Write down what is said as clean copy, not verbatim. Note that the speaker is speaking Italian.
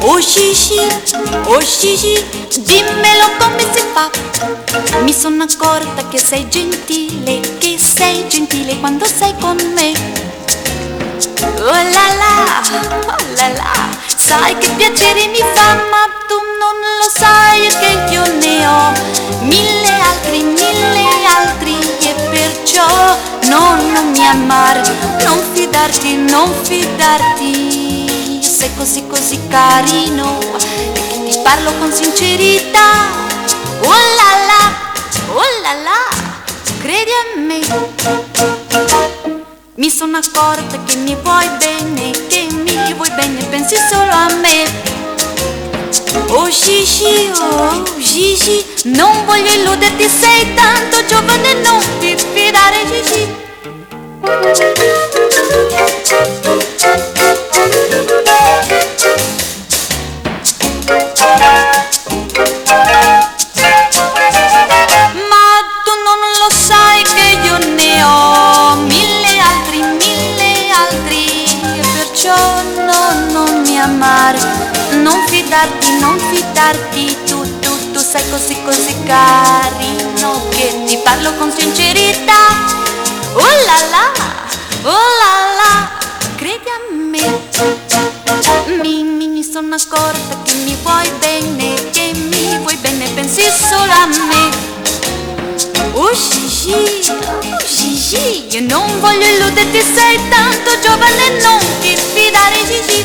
oh Gigi, dimmelo come si fa. Mi sono accorta che sei gentile quando sei con me. Oh la la, sai che piacere mi fa, ma tu non lo sai che io ne ho mille altri e perciò non mi amare, non fidarti, sei così carino e che ti parlo con sincerità. Oh la la, credi a me. Mi sono accorta che mi vuoi bene, pensi solo a me. Oh Gigi, non voglio illuderti, sei tanto giovane, non ti fidare Gigi. Ma tu non lo sai che io ne ho mille altri e perciò non mi amare, non fidarti, tu sei così carino che ti parlo con sincerità. Oh la la, credi a me. Mi sono accorta che mi vuoi bene, pensi solo a me. Oh Gigi, io non voglio illuderti, sei tanto giovane, non ti fidare Gigi.